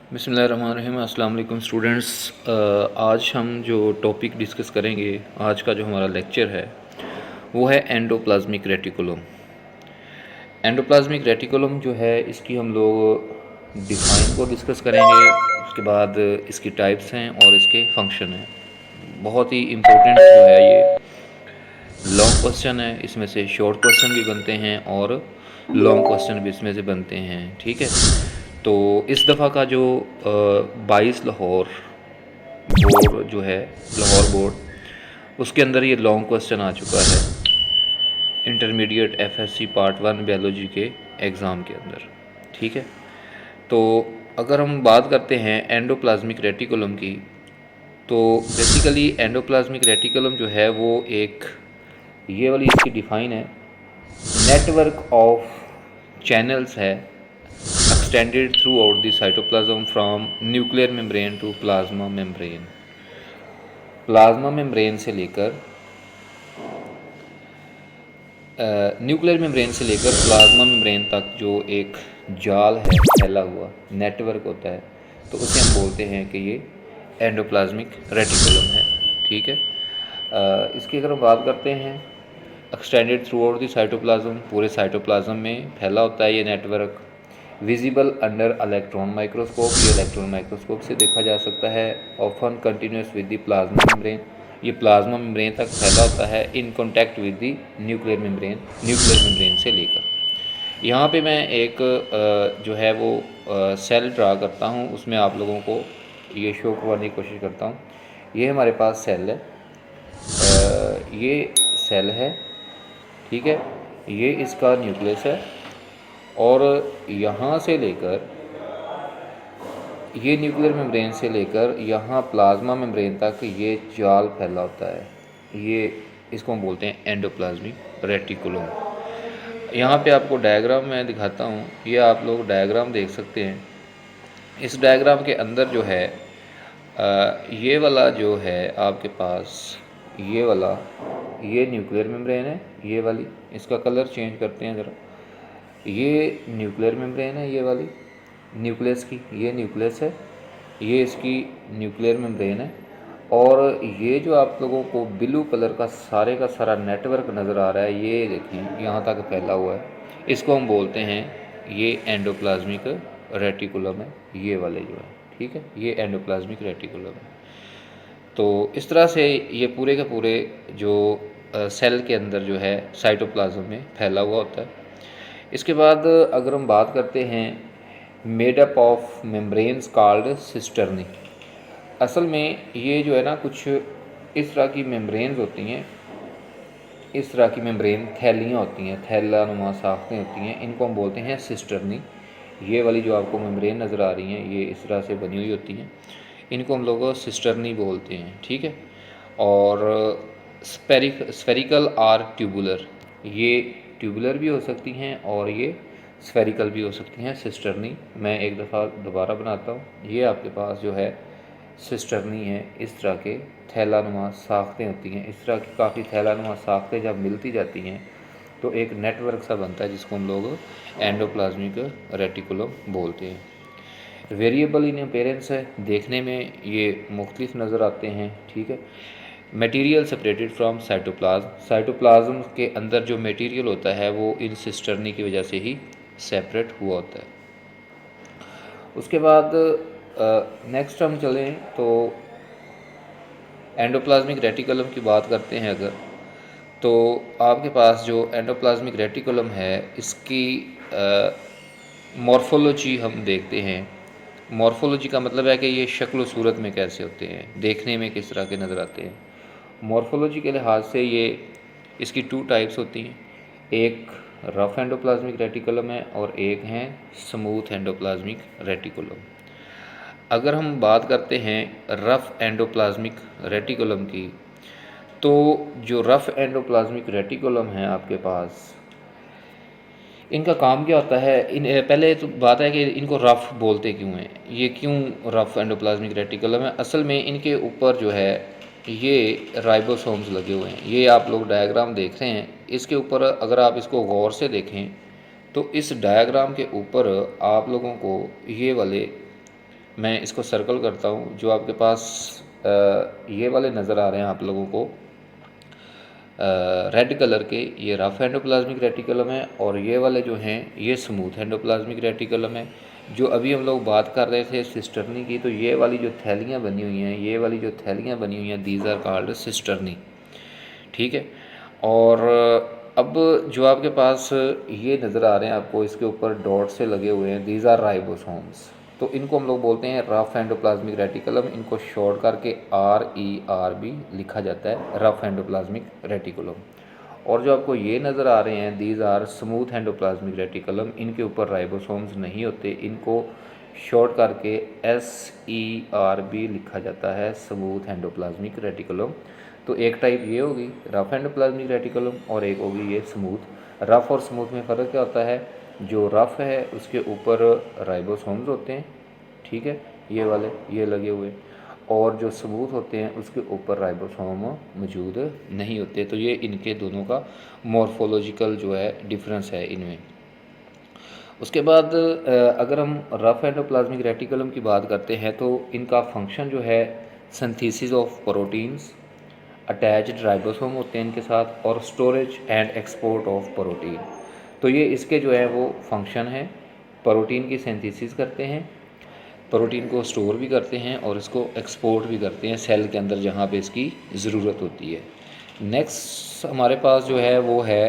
बिस्मिल्लाहिर्रहमानिर्रहीम। अस्सलाम वालेकुम स्टूडेंट्स। आज हम जो टॉपिक डिस्कस करेंगे, आज का जो हमारा लेक्चर है वो है एंडोप्लाज्मिक रेटिकुलम। एंडोप्लाज्मिक रेटिकुलम जो है इसकी हम लोग डिफ़ाइन को डिस्कस करेंगे, उसके बाद इसकी टाइप्स हैं और इसके फंक्शन हैं। बहुत ही इम्पोर्टेंट जो है ये लॉन्ग क्वेश्चन है, इसमें से शॉर्ट क्वेश्चन भी बनते हैं और लॉन्ग क्वेश्चन भी इसमें से बनते हैं। ठीक है, तो इस दफ़ा का जो 22 लाहौर बोर्ड जो है, लाहौर बोर्ड, उसके अंदर ये लॉन्ग क्वेश्चन आ चुका है इंटरमीडिएट एफएससी पार्ट 1 बायोलॉजी के एग्ज़ाम के अंदर। ठीक है, तो अगर हम बात करते हैं एंडोप्लाज्मिक रेटिकुलम की, तो बेसिकली एंडोप्लाज्मिक रेटिकुलम जो है वो एक, ये वाली इसकी डिफ़ाइन है, नेटवर्क ऑफ चैनल्स है extended throughout the cytoplasm from nuclear membrane to plasma membrane. Plasma membrane से लेकर न्यूक्लियर मेम्ब्रेन से लेकर प्लाज्मा मेम्ब्रेन तक जो एक जाल है, फैला हुआ नेटवर्क होता है, तो उसे हम बोलते हैं कि ये एंडोप्लाज्मिक रेटिकुलम है। ठीक है, इसकी अगर हम बात करते हैं, extended throughout the cytoplasm, पूरे साइटोप्लाज्म में फैला होता है ये network. Visible under electron microscope, ये इलेक्ट्रॉन माइक्रोस्कोप से देखा जा सकता है। Often continuous with the plasma membrane, ये प्लाज्मा मेम्ब्रेन तक फैला होता है in contact with the nuclear membrane, nuclear membrane से लेकर। यहाँ पे मैं एक जो है वो सेल ड्रा करता हूँ, उसमें आप लोगों को ये शो करने की कोशिश करता हूँ। ये हमारे पास सेल है, ये सेल है। ठीक है, ये इसका न्यूक्लियस है और यहाँ से लेकर, ये न्यूक्लियर मेम्ब्रेन से लेकर यहाँ प्लाज्मा मेम्ब्रेन तक ये जाल फैला होता है। ये इसको हम बोलते हैं एंडोप्लाज्मिक रेटिकुलम। यहाँ पे आपको डायग्राम मैं दिखाता हूँ, ये आप लोग डायग्राम देख सकते हैं। इस डायग्राम के अंदर जो है ये वाला जो है आपके पास, ये वाला, ये न्यूक्लियर मेम्ब्रेन है, ये वाली, इसका कलर चेंज करते हैं ज़रा। ये न्यूक्लियर मेम्ब्रेन है, ये वाली न्यूक्लियस की, ये न्यूक्लियस है, ये इसकी न्यूक्लियर मेम्ब्रेन है। और ये जो आप लोगों को ब्लू कलर का सारा नेटवर्क नज़र आ रहा है, ये देखिए यहाँ तक फैला हुआ है, इसको हम बोलते हैं ये एंडोप्लाज्मिक रेटिकुलम है, ये वाले जो है। ठीक है, ये एंडोप्लाज्मिक रेटिकुलम है। तो इस तरह से ये पूरे के पूरे जो सेल के अंदर जो है साइटोप्लाज्म में फैला हुआ होता है। इसके बाद अगर हम बात करते हैं made up of membranes called cisternae, असल में ये जो है ना कुछ इस तरह की मेम्ब्रेन्स होती हैं, इस तरह की मेम्ब्रेन थैलियाँ होती हैं, थैला नुमा साख्तें होती हैं, इनको हम बोलते हैं सिस्टर्नी। ये वाली जो आपको मेम्ब्रेन नज़र आ रही हैं, ये इस तरह से बनी हुई होती हैं, इनको हम लोग सिस्टर्नी बोलते हैं। ठीक है, और स्फेरिकल आर ट्यूबुलर, ये ट्यूबुलर भी हो सकती हैं और ये स्फेरिकल भी हो सकती हैं सिस्टर्नी। मैं एक दफ़ा दोबारा बनाता हूँ। ये आपके पास जो है सिस्टर्नी है, इस तरह के थैलानुमा साख्तें होती हैं, इस तरह की काफ़ी थैलानुमा साख्तें जब मिलती जाती हैं तो एक नेटवर्क सा बनता है जिसको हम लोग एंडोप्लाज्मिक रेटिकुलम बोलते हैं। वेरिएबल इन अपीयरेंस है, देखने में ये मुख्तलिफ नज़र आते हैं। ठीक है, material separated from cytoplasm, cytoplasm के अंदर जो मटेरियल होता है वो इन सिस्टर्नी की वजह से ही सेपरेट हुआ होता है। उसके बाद नेक्स्ट हम चलें तो एंडोप्लाज्मिक रेटिकुलम की बात करते हैं अगर, तो आपके पास जो एंडोप्लाज्मिक रेटिकुलम है इसकी मॉर्फोलॉजी हम देखते हैं। मॉर्फोलॉजी का मतलब है कि ये शक्ल सूरत में कैसे होते हैं, देखने में किस तरह के नज़र आते हैं। मॉर्फोलॉजी के लिहाज से ये, इसकी 2 टाइप्स होती हैं, एक रफ़ एंडोप्लाज्मिक रेटिकुलम है और एक है स्मूथ एंडोप्लाज्मिक रेटिकुलम। अगर हम बात करते हैं रफ़ एंडोप्लाज्मिक रेटिकुलम की, तो जो रफ़ एंडोप्लाज्मिक रेटिकुलम है आपके पास, इनका काम क्या होता है। पहले तो बात है कि इनको रफ़ बोलते क्यों हैं, ये क्यों रफ़ एंडोप्लाज्मिक रेटिकुलम है। असल में इनके ऊपर जो है ये राइबोसोम्स लगे हुए हैं, ये आप लोग डायग्राम देख रहे हैं, इसके ऊपर अगर आप इसको गौर से देखें तो इस डायग्राम के ऊपर आप लोगों को ये वाले मैं इसको सर्कल करता हूँ। जो आपके पास ये वाले नज़र आ रहे हैं आप लोगों को रेड कलर के, ये रफ एंडोप्लाज्मिक रेटिकुलम है, और ये वाले जो हैं ये स्मूथ एंडोप्लाज्मिक रेटिकुलम है। जो अभी हम लोग बात कर रहे थे सिस्टर्नी की, तो ये वाली जो थैलियाँ बनी हुई हैं, ये वाली जो थैलियाँ बनी हुई हैं, दीज आर कॉल्ड सिस्टर्नी, ठीक है। और अब जो आपके पास ये नज़र आ रहे हैं आपको, इसके ऊपर डॉट से लगे हुए हैं, दीज आर राइबोसोम्स। तो इनको हम लोग बोलते हैं रफ एंडोप्लाज्मिक रेटिकुलम, इनको शॉर्ट करके RER भी लिखा जाता है, रफ एंडोप्लाज्मिक रेटिकुलम। और जो आपको ये नज़र आ रहे हैं, these are smooth endoplasmic reticulum, इनके ऊपर राइबोसोम्स नहीं होते, इनको शॉर्ट करके SER भी लिखा जाता है, स्मूथ एंडोप्लाज्मिक रेटिकुलम। तो एक टाइप ये होगी रफ एंडोप्लाज्मिक रेटिकुलम, और एक होगी ये स्मूथ। रफ़ और स्मूथ में फ़र्क क्या होता है? जो रफ़ है उसके ऊपर राइबोसोम्स होते हैं, ठीक है, ये वाले ये लगे हुए, और जो स्मूथ होते हैं उसके ऊपर राइबोसोम मौजूद नहीं होते। तो ये इनके दोनों का मॉर्फोलॉजिकल जो है डिफरेंस है इनमें। उसके बाद अगर हम रफ एंडोप्लाज्मिक रेटिकुलम की बात करते हैं, तो इनका फंक्शन जो है synthesis of proteins, attached ribosome होते हैं इनके साथ, और storage and export of protein. तो ये इसके जो है वो फंक्शन है, प्रोटीन की सिंथेसिस करते हैं, प्रोटीन को स्टोर भी करते हैं और इसको एक्सपोर्ट भी करते हैं सेल के अंदर जहाँ पे इसकी ज़रूरत होती है। नेक्स्ट हमारे पास जो है वो है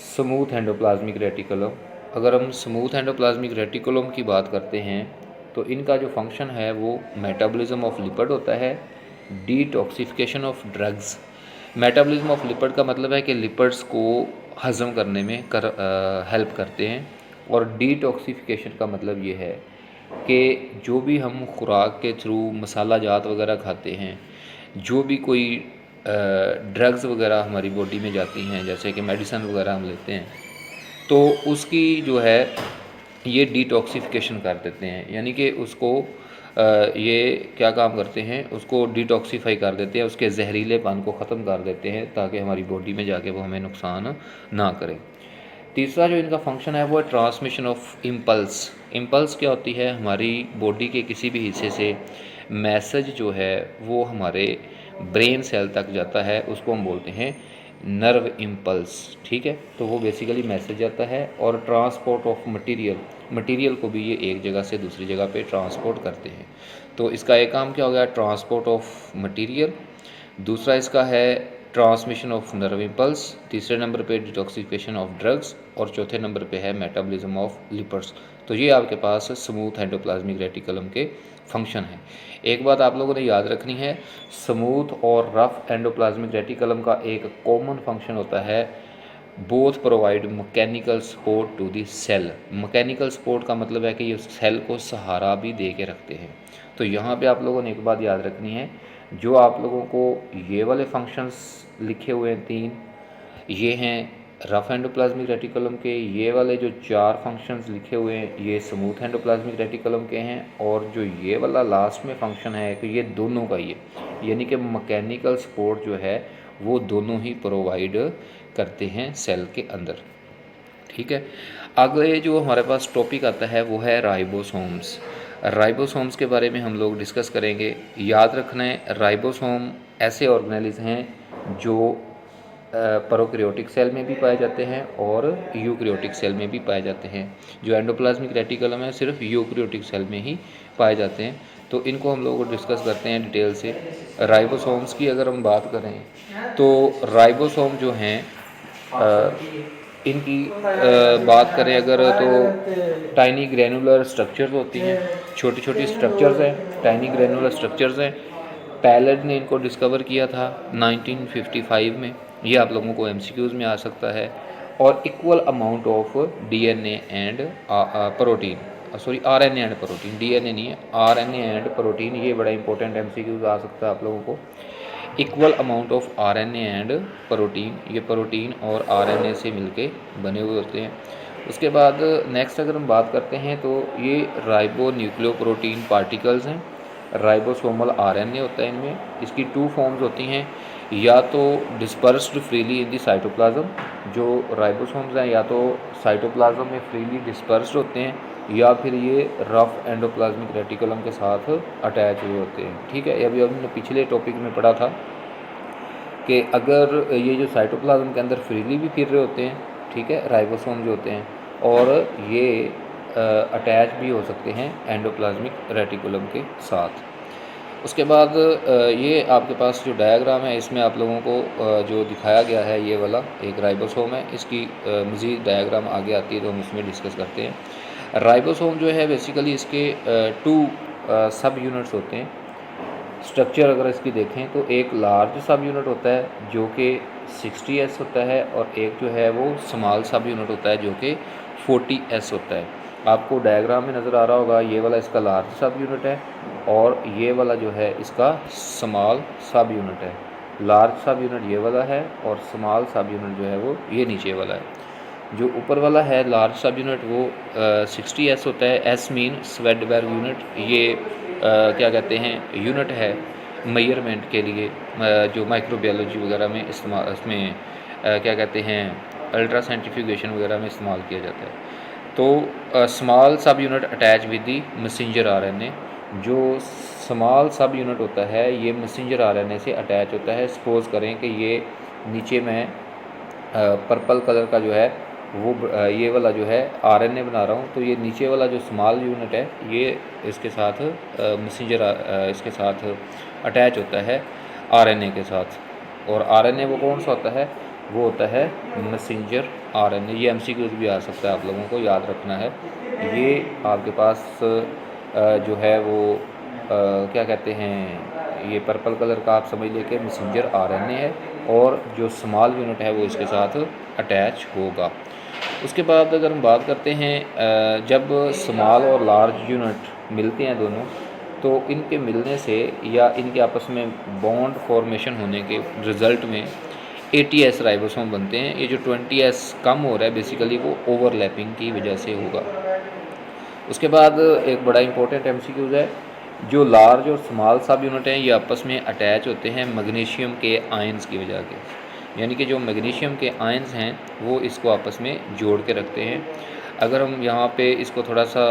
स्मूथ एंडोप्लाज्मिक रेटिकुलम। अगर हम स्मूथ एंडोप्लाज्मिक रेटिकुलम की बात करते हैं, तो इनका जो फंक्शन है वो मेटाबॉलिज्म ऑफ लिपिड होता है, detoxification of drugs. Metabolism of lipid का मतलब है कि लिपिड्स को हज़म करने में हेल्प करते हैं, और डिटॉक्सिफिकेशन का मतलब ये है कि जो भी हम खुराक के थ्रू मसाला जात वगैरह खाते हैं, जो भी कोई ड्रग्स वगैरह हमारी बॉडी में जाती हैं, जैसे कि मेडिसिन वगैरह हम लेते हैं, तो उसकी जो है ये डिटॉक्सिफिकेशन कर देते हैं, यानी कि उसको ये क्या काम करते हैं, उसको डिटॉक्सीफाई कर देते हैं, उसके जहरीलेपन को ख़त्म कर देते हैं, ताकि हमारी बॉडी में जाके वो हमें नुकसान ना करें। तीसरा जो इनका फंक्शन है वो है ट्रांसमिशन ऑफ इम्पल्स। इम्पल्स क्या होती है? हमारी बॉडी के किसी भी हिस्से से मैसेज जो है वो हमारे ब्रेन सेल तक जाता है, उसको हम बोलते हैं नर्व इम्पल्स, ठीक है। तो वो बेसिकली मैसेज आता है। और ट्रांसपोर्ट ऑफ मटेरियल को भी ये एक जगह से दूसरी जगह पे ट्रांसपोर्ट करते हैं। तो इसका एक काम क्या हो गया? Transport of material. दूसरा इसका है ट्रांसमिशन ऑफ नर्व इम्पल्स। तीसरे नंबर पे डिटॉक्सिफिकेशन ऑफ ड्रग्स, और चौथे नंबर पे है मेटाबॉलिज्म ऑफ लिपिड्स। तो ये आपके पास स्मूथ एंडोप्लाज्मिक रेटिकुलम के फंक्शन है। एक बात आप लोगों ने याद रखनी है, स्मूथ और रफ एंडोप्लाज्मिक रेटिकुलम का एक कॉमन फंक्शन होता है, both provide mechanical support to the cell. Mechanical support का मतलब है कि ये सेल को सहारा भी दे के रखते हैं। तो यहाँ पे आप लोगों ने एक बात याद रखनी है, जो आप लोगों को ये वाले फंक्शंस लिखे हुए हैं 3, ये हैं रफ एंडोप्लाज्मिक रेटिकुलम के। ये वाले जो 4 फंक्शंस लिखे हुए हैं ये स्मूथ एंडोप्लाज्मिक रेटिकुलम के हैं। और जो ये वाला लास्ट में फंक्शन है कि ये दोनों का ही है, यानी कि मैकेनिकल सपोर्ट जो है वो दोनों ही प्रोवाइड करते हैं सेल के अंदर, ठीक है। आगे जो हमारे पास टॉपिक आता है वो है राइबोसोम्स। राइबोसोम्स के बारे में हम लोग डिस्कस करेंगे। याद रखना है, राइबोसोम ऐसे ऑर्गेनेल्स हैं जो प्रोकैरियोटिक सेल में भी पाए जाते हैं और यूकैरियोटिक सेल में भी पाए जाते हैं। जो एंडोप्लाज्मिक रेटिकुलम है सिर्फ यूकैरियोटिक सेल में ही पाए जाते हैं। तो इनको हम लोग डिस्कस करते हैं डिटेल से। राइबोसोम्स की अगर हम बात करें, तो राइबोसोम जो हैं इनकी बात करें अगर, तो टाइनी ग्रैनुलर स्ट्रक्चर्स होती हैं, छोटी छोटी स्ट्रक्चर्स हैं, टाइनी ग्रैनुलर स्ट्रक्चर्स हैं। पैलेट ने इनको डिस्कवर किया था 1955 में। ये आप लोगों को MCQs में आ सकता है। और equal amount of DNA and protein, sorry RNA and protein, DNA नहीं है, RNA एंड प्रोटीन, ये बड़ा इंपॉर्टेंट MCQs आ सकता है आप लोगों को। Equal amount of RNA and protein, ये प्रोटीन और RNA से मिलके बने हुए होते हैं। उसके बाद नेक्स्ट अगर हम बात करते हैं, तो ये राइबो न्यूक्लियोप्रोटीन पार्टिकल्स हैं। राइबोसोमल RNA होता है इनमें। इसकी 2 फॉर्म्स होती हैं, या तो dispersed freely in the cytoplasm, जो राइबोसोम्स हैं या तो साइटोप्लाज्म में फ्रीली डिस्पर्स्ड होते हैं, या फिर ये रफ एंडोप्लाज्मिक रेटिकुलम के साथ अटैच हुए होते हैं। ठीक है, अभी हमने पिछले टॉपिक में पढ़ा था कि अगर ये जो साइटोप्लाज्म के अंदर फ्रीली भी फिर रहे होते हैं, ठीक है, राइबोसोम जो होते हैं, और ये अटैच भी हो सकते हैं एंडोप्लाज्मिक रेटिकुलम के साथ। उसके बाद ये आपके पास जो डायग्राम है इसमें आप लोगों को जो दिखाया गया है ये वाला एक राइबोसोम है, इसकी मज़ीद डायग्राम आगे आती है तो हम उसमें डिस्कस करते हैं। राइबोसोम जो है बेसिकली इसके 2 सब यूनिट्स होते हैं। स्ट्रक्चर अगर इसकी देखें तो एक लार्ज सब यूनिट होता है जो कि 60S होता है, और एक जो है वो स्मॉल सब यूनिट होता है जो कि 40S होता है। आपको डायग्राम में नज़र आ रहा होगा, ये वाला इसका लार्ज सब यूनिट है और ये वाला जो है इसका स्मॉल सब यूनिट है। लार्ज सब यूनिट ये वाला है और स्मॉल सब यूनिट जो है वो ये नीचे वाला है। जो ऊपर वाला है लार्ज सब यूनिट वो 60S होता है। एस मीन स्वेडबर्ग यूनिट, ये क्या कहते हैं यूनिट है मेजरमेंट के लिए, जो माइक्रोबायोलॉजी वगैरह में इस्तेमाल, इसमें क्या कहते हैं अल्ट्रा सेंट्रीफ्यूगेशन वगैरह में इस्तेमाल किया जाता है। तो स्मॉल सब unit attach with the messenger RNA. जो स्मॉल सब यूनिट होता है ये मैसेंजर आरएनए से अटैच होता है। सपोज़ करें कि ये नीचे में पर्पल कलर का जो है वो ये वाला जो है आरएनए बना रहा हूँ, तो ये नीचे वाला जो स्मॉल यूनिट है ये इसके साथ मैसेंजर इसके साथ अटैच होता है आरएनए के साथ। और आरएनए वो कौन सा होता है, वो होता है मैसेंजर आरएनए। ये एमसीक्यूज भी आ सकता है, आप लोगों को याद रखना है। ये आपके पास जो है वो क्या कहते हैं, ये पर्पल कलर का आप समझ लें कि मैसेंजर आरएनए है, और जो स्मॉल यूनिट है वो इसके साथ अटैच होगा। उसके बाद अगर हम बात करते हैं जब स्मॉल और लार्ज यूनिट मिलते हैं दोनों, तो इनके मिलने से या इनके आपस में बॉन्ड फॉर्मेशन होने के रिज़ल्ट में 80S राइबोसोम बनते हैं। ये जो 20S कम हो रहा है बेसिकली वो ओवरलैपिंग की वजह से होगा। उसके बाद एक बड़ा इंपॉर्टेंट एमसीक्यूज है, जो लार्ज और स्मॉल सब यूनिट हैं ये आपस में अटैच होते हैं मैग्नीशियम के आयंस की वजह के, यानी कि जो मैग्नीशियम के आयंस हैं वो इसको आपस में जोड़ के रखते हैं। अगर हम यहाँ पे इसको थोड़ा सा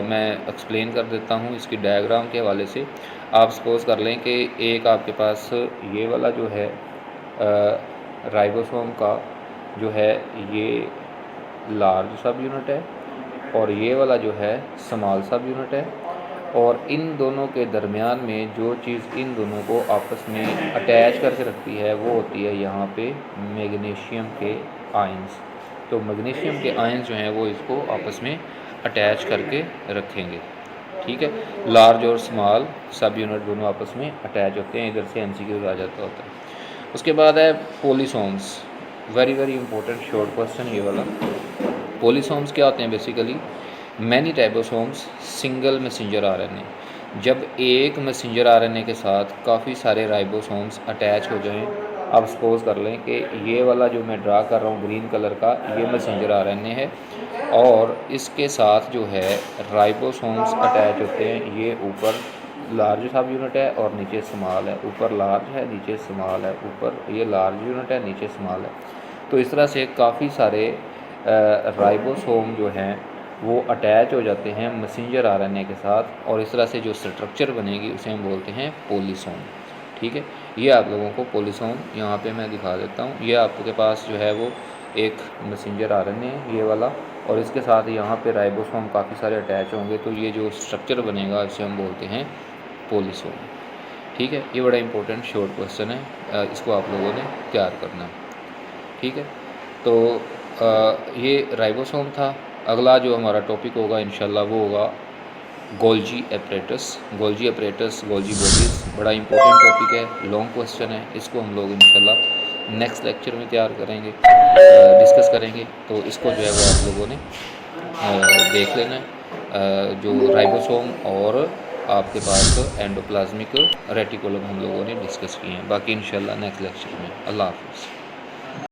मैं एक्सप्लेन कर देता हूँ इसकी डायग्राम के हवाले से। आप सपोज़ कर लें कि एक आपके पास ये वाला जो है राइबोसोम का जो है ये लार्ज सब यूनिट है, और ये वाला जो है स्मॉल सब यूनिट है, और इन दोनों के दरमियान में जो चीज़ इन दोनों को आपस में अटैच करके रखती है वो होती है यहाँ पे मैग्नीशियम के आयंस। तो मैग्नीशियम के आयंस जो हैं वो इसको आपस में अटैच करके रखेंगे। ठीक है, लार्ज और स्मॉल सब यूनिट दोनों आपस में अटैच होते हैं, इधर से एमसीक्यूज आ जाता होता है। उसके बाद है polysomes, very very important short question ये वाला। पोलिसोम्स क्या होते हैं basically, many ribosomes single messenger RNA. जब एक मैसेंजर आरएनए के साथ काफ़ी सारे राइबोसोम्स अटैच हो जाएं, अब सपोज़ कर लें कि ये वाला जो मैं ड्रा कर रहा हूँ ग्रीन कलर का ये मैसेंजर आरएनए है, और इसके साथ जो है राइबोसोम्स अटैच होते हैं। ये ऊपर लार्ज सब यूनिट है और नीचे स्मॉल है, ऊपर लार्ज है नीचे स्मॉल है, ऊपर ये लार्ज यूनिट है नीचे स्मॉल है। तो इस तरह से काफ़ी सारे राइबोसोम जो हैं वो अटैच हो जाते हैं मैसेंजर आरएनए के साथ, और इस तरह से जो स्ट्रक्चर बनेगी उसे हम बोलते हैं पोलिसोम। ठीक है, ये आप लोगों को पोलिसोम यहाँ पे मैं दिखा देता हूँ। ये आपके पास जो है वो एक मैसेंजर आरएनए है ये वाला, और इसके साथ यहाँ पे राइबोसोम काफ़ी सारे अटैच होंगे, तो ये जो स्ट्रक्चर बनेगा इसे हम बोलते हैं पोलिसोम। ठीक है, ये बड़ा इंपॉर्टेंट शॉर्ट क्वेश्चन है, इसको आप लोगों ने तैयार करना है। ठीक है, तो ये राइबोसोम था। अगला जो हमारा टॉपिक होगा इंशाल्लाह वो होगा Golgi apparatus. Golgi apparatus, Golgi bodies, बड़ा इंपॉर्टेंट टॉपिक है, लॉन्ग क्वेश्चन है, इसको हम लोग इंशाल्लाह नेक्स्ट लेक्चर में तैयार करेंगे, डिस्कस करेंगे। तो इसको जो है वो आप लोगों ने देख लेना है। जो राइबोसोम और आपके पास एंडोप्लाज्मिक रेटिकुलम हम लोगों ने डिस्कस किए हैं। बाकी इंशाल्लाह नेक्स्ट लेक्चर में। अल्लाह हाफ़िज़।